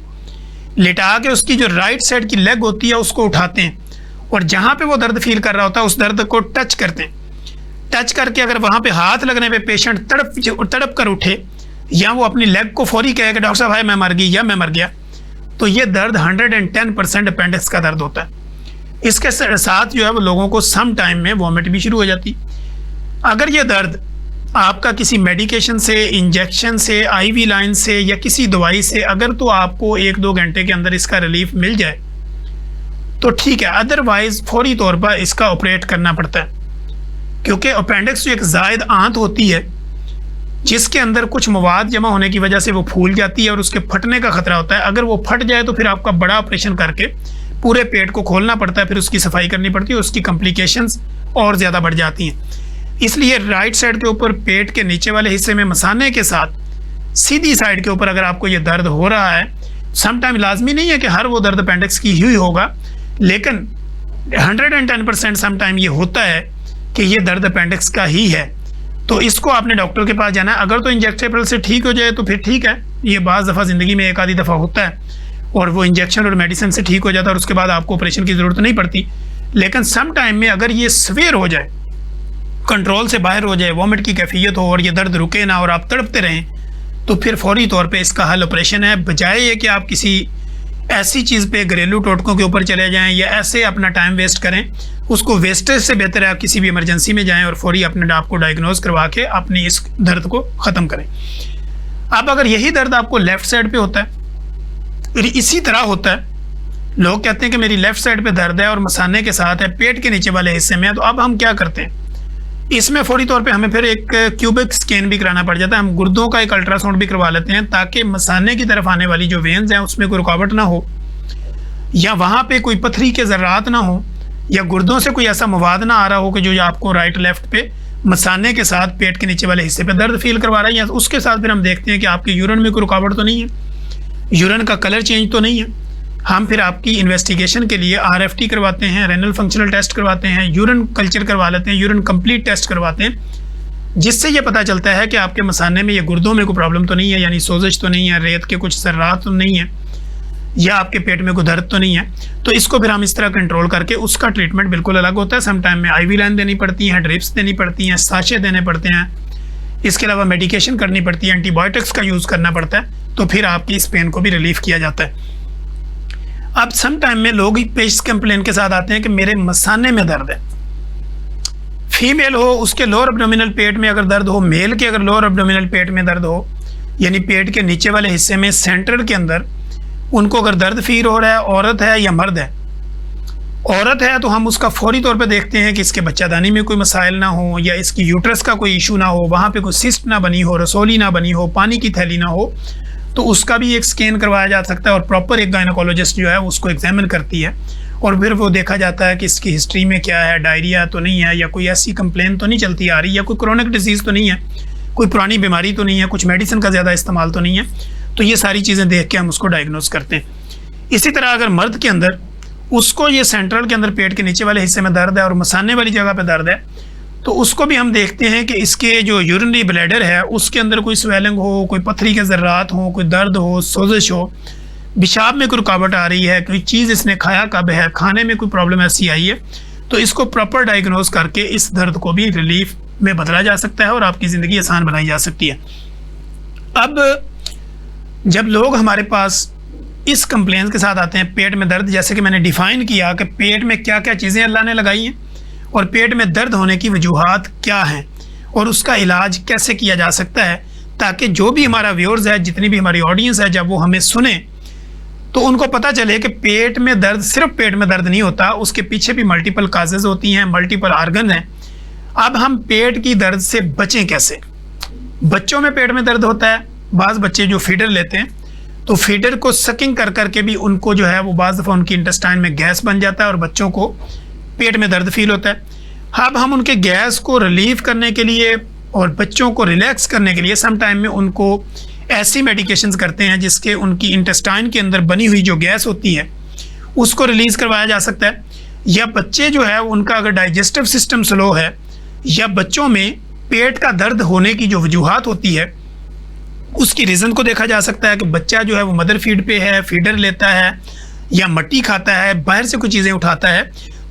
लिटा के उसकी जो राइट साइड की लेग होती है उसको उठाते हैं और जहाँ पे वो दर्द फील कर रहा होता है उस दर्द को टच करते हैं। टच करके अगर वहाँ पे हाथ लगने पे पेशेंट तड़प कर उठे या वो अपनी लेग को फौरी कहे कि डॉक्टर साहब भाई मैं मर गई या मैं मर गया, तो ये दर्द 110% अपेंडिक्स का दर्द होता है। इसके साथ जो है वो लोगों को सम टाइम में वॉमिट भी शुरू हो जाती। अगर ये दर्द आपका किसी मेडिकेशन से, इंजेक्शन से, आईवी लाइन से या किसी दवाई से अगर तो आपको 1-2 घंटे के अंदर इसका रिलीफ मिल जाए तो ठीक है, अदरवाइज फौरी तौर पर इसका ऑपरेट करना पड़ता है, क्योंकि अपेंडिक्स जो एक ज़ायद आंत होती है जिसके अंदर कुछ मवाद जमा होने की वजह से वो फूल जाती है और उसके फटने का खतरा होता है। अगर वो फट जाए तो फिर आपका बड़ा ऑपरेशन करके पूरे पेट को खोलना पड़ता है, फिर उसकी सफाई करनी पड़ती है, उसकी कॉम्प्लिकेशंस और ज़्यादा बढ़ जाती हैं। इसलिए राइट साइड के ऊपर पेट के नीचे वाले हिस्से में मसाने के साथ सीधी साइड के ऊपर अगर आपको ये दर्द हो रहा है, समटाइम लाजमी नहीं है कि हर वो दर्द अपेंडिक्स की ही होगा, लेकिन 110% समटाइम ये होता है कि ये दर्द अपेंडिक्स का ही है, तो इसको आपने डॉक्टर के पास जाना है। अगर तो इंजेक्टेबल से ठीक हो जाए तो फिर ठीक है, ये बाज़ दफ़ा ज़िंदगी में एक आधी दफ़ा होता है और वो इंजेक्शन और मेडिसिन से ठीक हो जाता है और उसके बाद आपको ऑपरेशन की ज़रूरत नहीं पड़ती। लेकिन सम टाइम में अगर ये सवेयर हो जाए, कंट्रोल से बाहर हो जाए, वॉमिट की कैफियत हो और ये दर्द रुके ना और आप तड़पते रहें, तो फिर फौरी तौर पे इसका हल ऑपरेशन है, बजाय ये कि आप किसी ऐसी चीज़ पे घरेलू टोटकों के ऊपर चले जाएं या ऐसे अपना टाइम वेस्ट करें। उसको वेस्टेज से बेहतर है आप किसी भी इमरजेंसी में जाएं और फौरी अपने आप को डायग्नोज करवा के अपनी इस दर्द को ख़त्म करें। अब अगर यही दर्द आपको लेफ़्ट साइड पे होता है, इसी तरह होता है, लोग कहते हैं कि मेरी लेफ़्ट साइड पे दर्द है और मसाने के साथ है, पेट के नीचे वाले हिस्से में है, तो अब हम क्या करते हैं, इसमें फौरी तौर पे हमें फिर एक क्यूबिक स्कैन भी कराना पड़ जाता है। हम गुर्दों का एक अल्ट्रासाउंड भी करवा लेते हैं ताकि मसाने की तरफ आने वाली जो वेन्स हैं उसमें कोई रुकावट ना हो, या वहाँ पे कोई पथरी के ज़र्रात ना हो, या गुर्दों से कोई ऐसा मवाद ना आ रहा हो कि जो आपको राइट लेफ्ट पे मसाने के साथ पेट के नीचे वाले हिस्से पे दर्द फील करवा रहा है। या उसके साथ फिर हम देखते हैं कि आपके यूरिन में कोई रुकावट तो नहीं है, यूरिन का कलर चेंज तो नहीं है। हम फिर आपकी इन्वेस्टिगेशन के लिए RFT करवाते हैं, रेनल फंक्शनल टेस्ट करवाते हैं, यूरिन कल्चर करवा लेते हैं, यूरिन कंप्लीट टेस्ट करवाते हैं, जिससे ये पता चलता है कि आपके मसाने में या गुर्दों में कोई प्रॉब्लम तो नहीं है, यानी सोजिश तो नहीं है, रेत के कुछ ज़र्रात तो नहीं है, या आपके पेट में कोई दर्द तो नहीं है। तो इसको फिर हम इस तरह कंट्रोल करके उसका ट्रीटमेंट बिल्कुल अलग होता है। समटाइम में IV लाइन देनी पड़ती है, ड्रिप्स देनी पड़ती हैं, साशे देने पड़ते हैं, इसके अलावा मेडिकेशन करनी पड़ती है, एंटीबायोटिक्स का यूज़ करना पड़ता है, तो फिर आपकी इस पेन को भी रिलीफ किया जाता है। अब सम टाइम में लोग पेशेंट कंप्लेन के साथ आते हैं कि मेरे मसाने में दर्द है, फीमेल हो उसके लोअर एब्डोमिनल पेट में अगर दर्द हो, मेल के अगर लोअर एब्डोमिनल पेट में दर्द हो, यानी पेट के नीचे वाले हिस्से में सेंटर के अंदर उनको अगर दर्द फील हो रहा है, औरत है या मर्द है, औरत है तो हम उसका फौरी तौर पे देखते हैं कि इसके बच्चादानी में कोई मसाइल ना हो, या इसकी यूट्रस का कोई इशू ना हो, वहाँ पे कोई सिस्ट ना बनी हो, रसोली ना बनी हो, पानी की थैली ना हो, तो उसका भी एक स्कैन करवाया जा सकता है। और प्रॉपर एक गायनोकोलॉजिस्ट जो है उसको एग्जामिन करती है और फिर वो देखा जाता है कि इसकी हिस्ट्री में क्या है, डायरिया तो नहीं है, या कोई ऐसी कंप्लेन तो नहीं चलती आ रही, या कोई क्रोनिक डिजीज़ तो नहीं है, कोई पुरानी बीमारी तो नहीं है, कुछ मेडिसिन का ज़्यादा इस्तेमाल तो नहीं है। तो ये सारी चीज़ें देख के हम उसको डायग्नोज करते हैं। इसी तरह अगर मर्द के अंदर उसको ये सेंट्रल के अंदर पेट के नीचे वाले हिस्से में दर्द है और मसाने वाली जगह पे दर्द है, तो उसको भी हम देखते हैं कि इसके जो यूरिनरी ब्लैडर है उसके अंदर कोई स्वेलिंग हो, कोई पथरी के ज़र्रात हो, कोई दर्द हो, सोजिश हो, पेशाब में कोई रुकावट आ रही है, कोई चीज़ इसने खाया कब है, खाने में कोई प्रॉब्लम ऐसी आई है, तो इसको प्रॉपर डायग्नोज करके इस दर्द को भी रिलीफ में बदला जा सकता है और आपकी ज़िंदगी आसान बनाई जा सकती है। अब जब लोग हमारे पास इस कंप्लेन के साथ आते हैं पेट में दर्द, जैसे कि मैंने डिफ़ाइन किया कि पेट में क्या क्या चीज़ें अल्लाह ने लगाई हैं और पेट में दर्द होने की वजूहात क्या हैं और उसका इलाज कैसे किया जा सकता है, ताकि जो भी हमारा व्यूअर्स है, जितनी भी हमारी ऑडियंस है, जब वो हमें सुने तो उनको पता चले कि पेट में दर्द सिर्फ पेट में दर्द नहीं होता, उसके पीछे भी मल्टीपल काजेज़ होती हैं, मल्टीपल आर्गन हैं। अब हम पेट की दर्द से बचें कैसे? बच्चों में पेट में दर्द होता है, बाज़ बच्चे जो फीडर लेते हैं तो फीडर को सकिंग कर करके भी उनको जो है वो बाज़ दफ़ा उनकी इंटेस्टाइन में गैस बन जाता है और बच्चों को पेट में दर्द फील होता है। अब हम उनके गैस को रिलीव करने के लिए और बच्चों को रिलैक्स करने के लिए सम टाइम में उनको ऐसी मेडिकेशंस करते हैं जिसके उनकी इंटेस्टाइन के अंदर बनी हुई जो गैस होती है उसको रिलीज़ करवाया जा सकता है। या बच्चे जो है उनका अगर डाइजेस्टिव सिस्टम स्लो है, या बच्चों में पेट का दर्द होने की जो वजूहात होती है उसकी रीज़न को देखा जा सकता है कि बच्चा जो है वो मदर फीड पे है, फीडर लेता है या मट्टी खाता है, बाहर से कुछ चीज़ें उठाता है,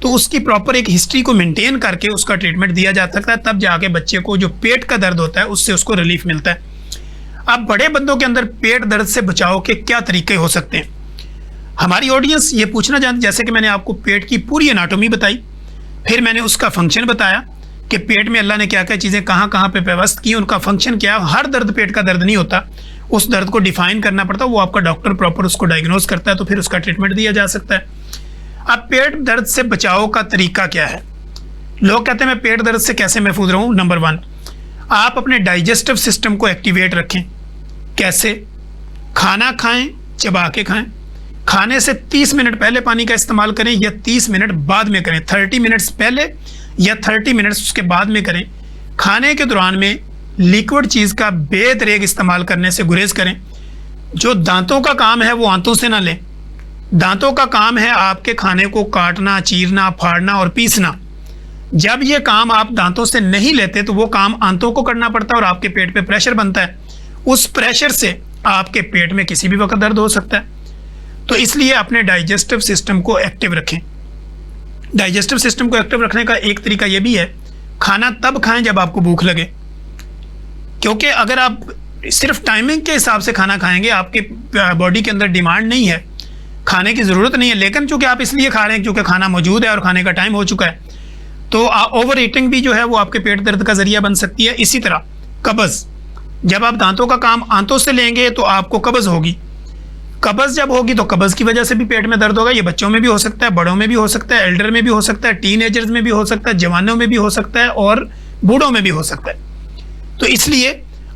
तो उसकी प्रॉपर एक हिस्ट्री को मेंटेन करके उसका ट्रीटमेंट दिया जा सकता है, तब जाके बच्चे को जो पेट का दर्द होता है उससे उसको रिलीफ मिलता है। अब बड़े बंदों के अंदर पेट दर्द से बचाव के क्या तरीके हो सकते हैं? हमारी ऑडियंस ये पूछना चाहती, जैसे कि मैंने आपको पेट की पूरी एनाटॉमी बताई, फिर मैंने उसका फंक्शन बताया कि पेट में अल्लाह ने क्या क्या चीज़ें कहाँ कहाँ पे व्यवस्थ की, उनका फंक्शन क्या है। हर दर्द पेट का दर्द नहीं होता, उस दर्द को डिफाइन करना पड़ता है, वो आपका डॉक्टर प्रॉपर उसको डायग्नोज करता है, तो फिर उसका ट्रीटमेंट दिया जा सकता है। अब पेट दर्द से बचाव का तरीका क्या है? लोग कहते हैं मैं पेट दर्द से कैसे महफूज रहूँ। नंबर 1, आप अपने डाइजेस्टिव सिस्टम को एक्टिवेट रखें। कैसे? खाना खाएं, चबा के खाएं। खाने से 30 मिनट पहले पानी का इस्तेमाल करें या 30 मिनट बाद में करें। 30 मिनट्स पहले या 30 मिनट्स उसके बाद में करें। खाने के दौरान में लिक्विड चीज़ का बेदरेग इस्तेमाल करने से गुरेज करें। जो दांतों का काम है वो आंतों से ना लें। दांतों का काम है आपके खाने को काटना, चीरना, फाड़ना और पीसना। जब ये काम आप दांतों से नहीं लेते तो वो काम आंतों को करना पड़ता है और आपके पेट पे प्रेशर बनता है। उस प्रेशर से आपके पेट में किसी भी वक्त दर्द हो सकता है। तो इसलिए अपने डाइजेस्टिव सिस्टम को एक्टिव रखें। डाइजेस्टिव सिस्टम को एक्टिव रखने का एक तरीका यह भी है, खाना तब खाएं जब आपको भूख लगे। क्योंकि अगर आप सिर्फ टाइमिंग के हिसाब से खाना खाएंगे, आपके बॉडी के अंदर डिमांड नहीं है, खाने की ज़रूरत नहीं है, लेकिन चूंकि आप इसलिए खा रहे हैं क्योंकि खाना मौजूद है और खाने का टाइम हो चुका है, तो ओवर ईटिंग भी जो है वो आपके पेट दर्द का जरिया बन सकती है। इसी तरह कब्ज़, जब आप दांतों का काम आंतों से लेंगे तो आपको कब्ज़ होगी। कब्ज़ जब होगी तो कब्ज़ की वजह से भी पेट में दर्द होगा। ये बच्चों में भी हो सकता है, बड़ों में भी हो सकता है, एल्डर में भी हो सकता है, टीनेजर्स में भी हो सकता है, जवानों में भी हो सकता है और बूढ़ों में भी हो सकता है। तो इसलिए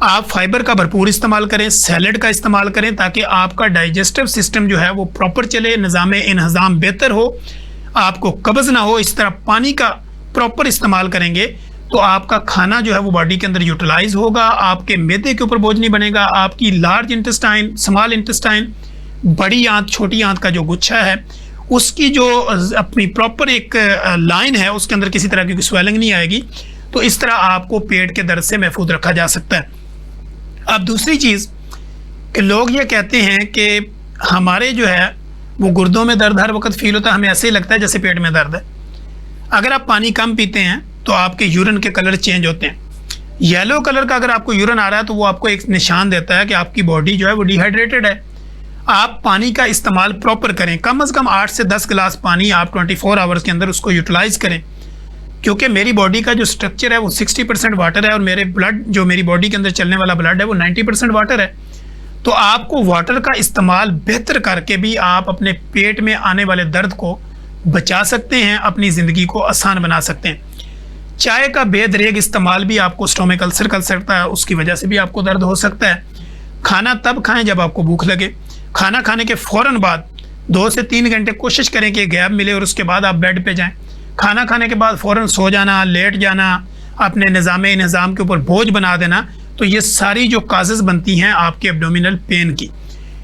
आप फाइबर का भरपूर इस्तेमाल करें, सैलड का इस्तेमाल करें, ताकि आपका डाइजेस्टिव सिस्टम जो है वो प्रॉपर चले, निज़ाम इंहज़ाम बेहतर हो, आपको कब्ज़ ना हो। इस तरह पानी का प्रॉपर इस्तेमाल करेंगे तो आपका खाना जो है वो बॉडी के अंदर यूटिलाइज होगा, आपके मैदे के ऊपर बोझ नहीं बनेगा, आपकी लार्ज इंटेस्टाइन, स्मॉल इंटेस्टाइन, बड़ी आंत, छोटी आंत का जो गुच्छा है उसकी जो अपनी प्रॉपर एक लाइन है उसके अंदर किसी तरह की स्वेलिंग नहीं आएगी। तो इस तरह आपको पेट के दर्द से महफूज रखा जा सकता है। अब दूसरी चीज़ कि लोग ये कहते हैं कि हमारे जो है वो गुर्दों में दर्द हर वक्त फील होता है, हमें ऐसे ही लगता है जैसे पेट में दर्द है। अगर आप पानी कम पीते हैं तो आपके यूरिन के कलर चेंज होते हैं। येलो कलर का अगर आपको यूरिन आ रहा है तो वो आपको एक निशान देता है कि आपकी बॉडी जो है वो डिहाइड्रेटेड है। आप पानी का इस्तेमाल प्रॉपर करें, कम से कम 8 से 10 गिलास पानी आप 24 आवर्स के अंदर उसको यूटिलाइज करें। क्योंकि मेरी बॉडी का जो स्ट्रक्चर है वो 60% वाटर है और मेरे ब्लड, जो मेरी बॉडी के अंदर चलने वाला ब्लड है वो 90% वाटर है। तो आपको वाटर का इस्तेमाल बेहतर करके भी आप अपने पेट में आने वाले दर्द को बचा सकते हैं, अपनी ज़िंदगी को आसान बना सकते हैं। चाय का बेदरेग इस्तेमाल भी आपको स्टोमिक अल्सर कर सकता है, उसकी वजह से भी आपको दर्द हो सकता है। खाना तब खाएं जब आपको भूख लगे। खाना खाने के फ़ौरन बाद 2 से 3 घंटे कोशिश करें कि गैप मिले और उसके बाद आप बेड पे जाएं। खाना खाने के बाद फ़ौरन सो जाना, लेट जाना, अपने निज़ाम के ऊपर बोझ बना देना, तो ये सारी जो काजेज़ बनती हैं आपके एब्डोमिनल पेन की।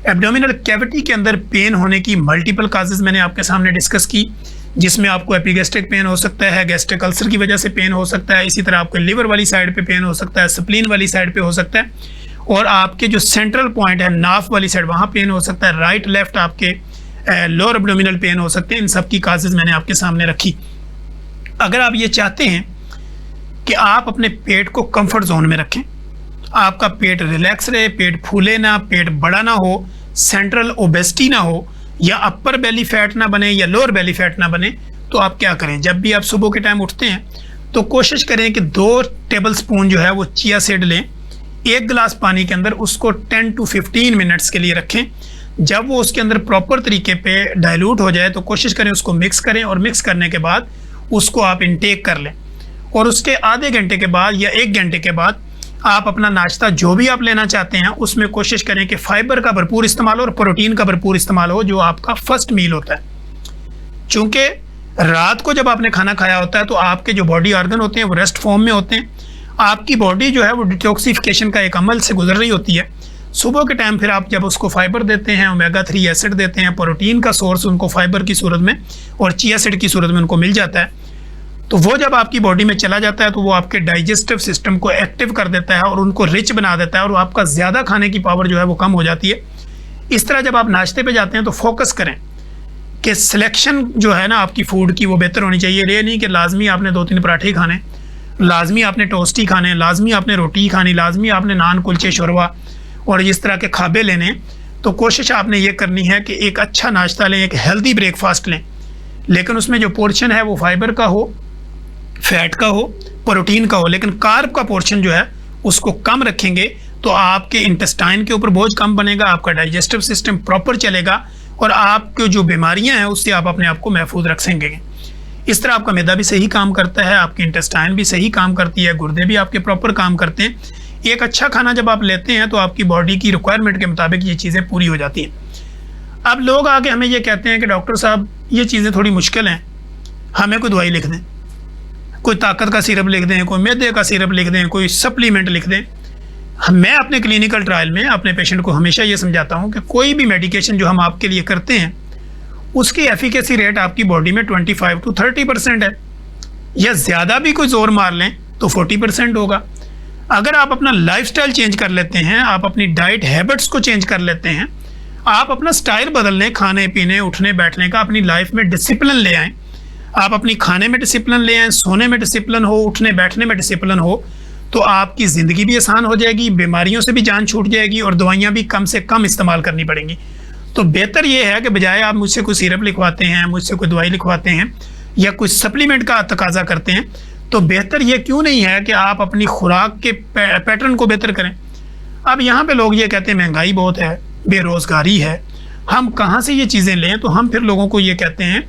एब्डोमिनल कैविटी के अंदर पेन होने की मल्टीपल काजेज़ मैंने आपके सामने डिस्कस की, जिसमें आपको एपिगैस्ट्रिक पेन हो सकता है, गैस्ट्रिक अल्सर की वजह से पेन हो सकता है, इसी तरह आपके लिवर वाली साइड पे पेन हो सकता है, स्प्लीन वाली साइड पे हो सकता है, और आपके जो सेंट्रल पॉइंट है नाफ वाली साइड वहाँ पेन हो सकता है, राइट लेफ्ट आपके लोअर एब्डोमिनल पेन हो सकते हैं। इन सब की काजेज़ मैंने आपके सामने रखी। अगर आप ये चाहते हैं कि आप अपने पेट को कंफर्ट जोन में रखें, आपका पेट रिलैक्स रहे, पेट फूले ना, पेट बड़ा ना हो, सेंट्रल ओबेसिटी ना हो, या अपर बेली फैट ना बने या लोअर बेली फैट ना बने, तो आप क्या करें? जब भी आप सुबह के टाइम उठते हैं तो कोशिश करें कि 2 टेबल स्पून जो है वो चिया सीड लें, 1 गिलास पानी के अंदर उसको 10 to 15 मिनट्स के लिए रखें। जब वो उसके अंदर प्रॉपर तरीके पे डाइल्यूट हो जाए तो कोशिश करें उसको मिक्स करें, और मिक्स करने के बाद उसको आप इनटेक कर लें। और उसके आधे घंटे के बाद या 1 घंटे के बाद आप अपना नाश्ता जो भी आप लेना चाहते हैं उसमें कोशिश करें कि फाइबर का भरपूर इस्तेमाल हो और प्रोटीन का भरपूर इस्तेमाल हो, जो आपका फर्स्ट मील होता है। चूँकि रात को जब आपने खाना खाया होता है तो आपके जो बॉडी ऑर्गन होते हैं वो रेस्ट फॉर्म में होते हैं, आपकी बॉडी जो है वो डिटॉक्सिफिकेशन का एक अमल से गुजर रही होती है। सुबह के टाइम फिर आप जब उसको फाइबर देते हैं, ओमेगा 3 एसिड देते हैं, प्रोटीन का सोर्स उनको फाइबर की सूरत में और चिया सीड की सूरत में उनको मिल जाता है, तो वो जब आपकी बॉडी में चला जाता है तो वो आपके डाइजेस्टिव सिस्टम को एक्टिव कर देता है और उनको रिच बना देता है, और आपका ज़्यादा खाने की पावर जो है वो कम हो जाती है। इस तरह जब आप नाश्ते पे जाते हैं तो फोकस करें कि सिलेक्शन जो है ना आपकी फूड की वो बेहतर होनी चाहिए। ये नहीं कि लाजमी आपने 2-3 पराठे ही खाने, लाजमी आपने टोस्ट ही खाने, लाजमी आपने रोटी ही खानी, लाजमी आपने नान, कुलचे, शोरवा और इस तरह के खाबे लेने। तो कोशिश आपने ये करनी है कि एक अच्छा नाश्ता लें, एक हेल्दी ब्रेकफास्ट लें, लेकिन उसमें जो पोर्शन है वो फाइबर का हो, फैट का हो, प्रोटीन का हो, लेकिन कार्ब का पोर्शन जो है उसको कम रखेंगे तो आपके इंटेस्टाइन के ऊपर बोझ कम बनेगा, आपका डाइजेस्टिव सिस्टम प्रॉपर चलेगा और आपके जो बीमारियां हैं उससे आप अपने आप को महफूज रख सकेंगे। इस तरह आपका मैदा भी सही काम करता है, आपकी इंटेस्टाइन भी सही काम करती है, गुर्दे भी आपके प्रॉपर काम करते हैं। एक अच्छा खाना जब आप लेते हैं तो आपकी बॉडी की रिक्वायरमेंट के मुताबिक ये चीज़ें पूरी हो जाती हैं। अब लोग आके हमें ये कहते हैं कि डॉक्टर साहब ये चीज़ें थोड़ी मुश्किल हैं, हमें कोई दवाई लिख दें, कोई ताकत का सिरप लिख दें, कोई मैदे का सिरप लिख दें, कोई सप्लीमेंट लिख दें। मैं अपने क्लिनिकल ट्रायल में अपने पेशेंट को हमेशा ये समझाता हूँ कि कोई भी मेडिकेशन जो हम आपके लिए करते हैं उसकी एफिकेसी रेट आपकी बॉडी में 25 to 30% है, या ज़्यादा भी कोई जोर मार लें तो 40% होगा। अगर आप अपना लाइफस्टाइल चेंज कर लेते हैं, आप अपनी डाइट हैबिट्स को चेंज कर लेते हैं, आप अपना स्टाइल बदल लें, खाने पीने उठने बैठने का, अपनी लाइफ में डिसिप्लिन ले आएँ, आप अपनी खाने में डिसिप्लिन ले आएँ, सोने में डिसिप्लिन हो, उठने बैठने में डिसिप्लिन हो, तो आपकी ज़िंदगी भी आसान हो जाएगी, बीमारियों से भी जान छूट जाएगी और दवाइयाँ भी कम से कम इस्तेमाल करनी पड़ेंगी। तो बेहतर ये है कि बजाय आप मुझसे कोई सिरप लिखवाते हैं, मुझसे कोई दवाई लिखवाते हैं या कोई सप्लीमेंट का तकाजा करते हैं, तो बेहतर ये क्यों नहीं है कि आप अपनी खुराक के पैटर्न को बेहतर करें। अब यहाँ पे लोग ये कहते हैं महंगाई बहुत है, बेरोज़गारी है, हम कहाँ से ये चीज़ें लें। तो हम फिर लोगों को ये कहते हैं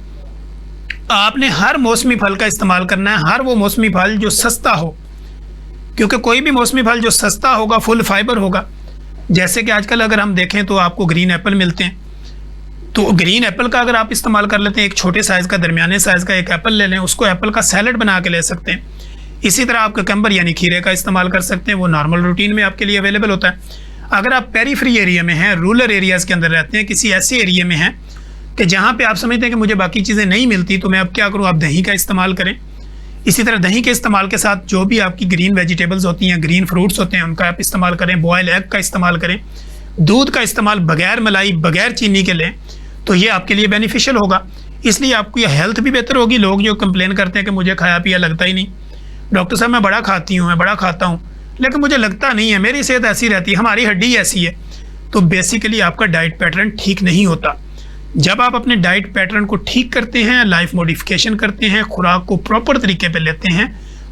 आपने हर मौसमी फल का इस्तेमाल करना है, हर वो मौसमी फल जो सस्ता हो, क्योंकि कोई भी मौसमी फल जो सस्ता होगा फुल फाइबर होगा। जैसे कि आजकल अगर हम देखें तो आपको ग्रीन एप्पल मिलते हैं, तो ग्रीन एप्पल का अगर आप इस्तेमाल कर लेते हैं, एक छोटे साइज़ का, दरमियाने साइज़ का एक एप्पल ले लें, उसको एप्पल का सैलड बना के ले सकते हैं। इसी तरह आप ककम्बर यानी खीरे का इस्तेमाल कर सकते हैं, वो नॉर्मल रूटीन में आपके लिए अवेलेबल होता है। अगर आप पेरीफ्री एरिया में हैं, रूरल एरियाज़ के अंदर रहते हैं, किसी ऐसे एरिया में हैं कि जहाँ पे आप समझते हैं कि मुझे बाकी चीज़ें नहीं मिलती, तो मैं अब क्या करूँ, आप दही का इस्तेमाल करें। इसी तरह दही के इस्तेमाल के साथ जो भी आपकी ग्रीन वेजिटेबल्स होती हैं, ग्रीन फ्रूट्स होते हैं, उनका आप इस्तेमाल करें। बॉयल एग का इस्तेमाल करें। दूध का इस्तेमाल बगैर मलाई बगैर चीनी के लें, तो ये आपके लिए बेनिफिशियल होगा। इसलिए आपकी हेल्थ भी बेहतर होगी। लोग जो कंप्लेन करते हैं कि मुझे खाया पिया लगता ही नहीं, डॉक्टर साहब मैं बड़ा खाती हूँ, मैं बड़ा खाता हूँ, लेकिन मुझे लगता नहीं है, मेरी सेहत ऐसी रहती है, हमारी हड्डी ऐसी है, तो बेसिकली आपका डाइट पैटर्न ठीक नहीं होता। जब आप अपने डाइट पैटर्न को ठीक करते हैं, लाइफ मॉडिफिकेशन करते हैं, खुराक को प्रॉपर तरीके पे लेते हैं,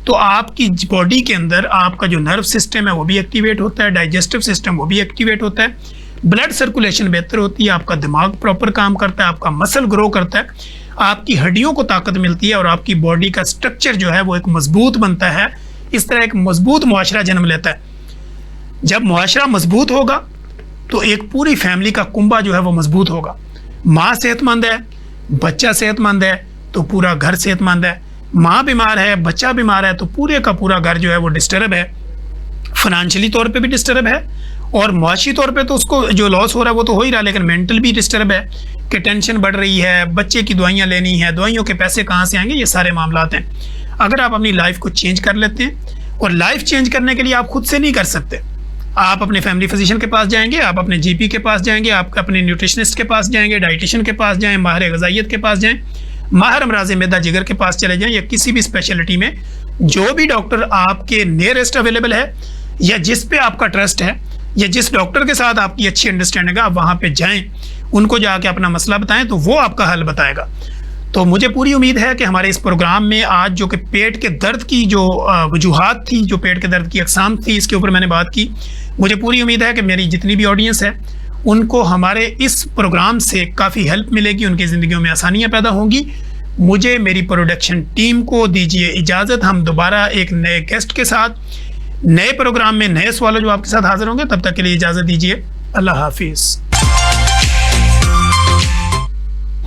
तो आपकी बॉडी के अंदर आपका जो नर्व सिस्टम है वो भी एक्टिवेट होता है, डाइजेस्टिव सिस्टम वो भी एक्टिवेट होता है, ब्लड सर्कुलेशन बेहतर होती है, आपका दिमाग प्रॉपर काम करता है, आपका मसल ग्रो करता है, आपकी हड्डियों को ताकत मिलती है और आपकी बॉडी का स्ट्रक्चर जो है वो एक मजबूत बनता है। इस तरह एक मजबूत मुआशरा जन्म लेता है। जब मुआशरा मजबूत होगा तो एक पूरी फैमिली का कुंबा जो है वो मजबूत होगा। माँ सेहतमंद है, बच्चा सेहतमंद है, तो पूरा घर सेहतमंद है। माँ बीमार है, बच्चा बीमार है, तो पूरे का पूरा घर जो है वो डिस्टर्ब है, फाइनेंशियली तौर पे भी डिस्टर्ब है और मुआशी तौर पे तो उसको जो लॉस हो रहा है वो तो हो ही रहा है, लेकिन मेंटल भी डिस्टर्ब है कि टेंशन बढ़ रही है, बच्चे की दवाइयाँ लेनी है, दवाइयों के पैसे कहाँ से आएंगे, ये सारे मामलात हैं। अगर आप अपनी लाइफ को चेंज कर लेते हैं, और लाइफ चेंज करने के लिए आप खुद से नहीं कर सकते, आप अपने फैमिली फिजिशियन के पास जाएंगे, आप अपने जीपी के पास जाएंगे, आप अपने न्यूट्रिशनिस्ट के पास जाएंगे, डाइटिशियन के पास जाएं, माहिर ग़िज़ाइयत के पास जाएं, माहिर अमराज़ मैदा जिगर के पास चले जाएं, या किसी भी स्पेशलिटी में जो भी डॉक्टर आपके नियरेस्ट अवेलेबल है, या जिस पे आपका ट्रस्ट है, या जिस डॉक्टर के साथ आपकी अच्छी अंडरस्टैंडिंग है, आप वहाँ पे जाएं, उनको जाके अपना मसला बताएं तो वो आपका हल बताएगा। तो मुझे पूरी उम्मीद है कि हमारे इस प्रोग्राम में आज जो कि पेट के दर्द की जो वजूहात थी, जो पेट के दर्द की अक़साम थी, इसके ऊपर मैंने बात की। मुझे पूरी उम्मीद है कि मेरी जितनी भी ऑडियंस है उनको हमारे इस प्रोग्राम से काफ़ी हेल्प मिलेगी, उनकी ज़िंदगियों में आसानियाँ पैदा होंगी। मुझे मेरी प्रोडक्शन टीम को दीजिए इजाज़त। हम दोबारा एक नए गेस्ट के साथ नए प्रोग्राम में नए सवालों जवाब के साथ हाजिर होंगे। तब तक के लिए इजाज़त दीजिए। अल्लाह हाफिज़।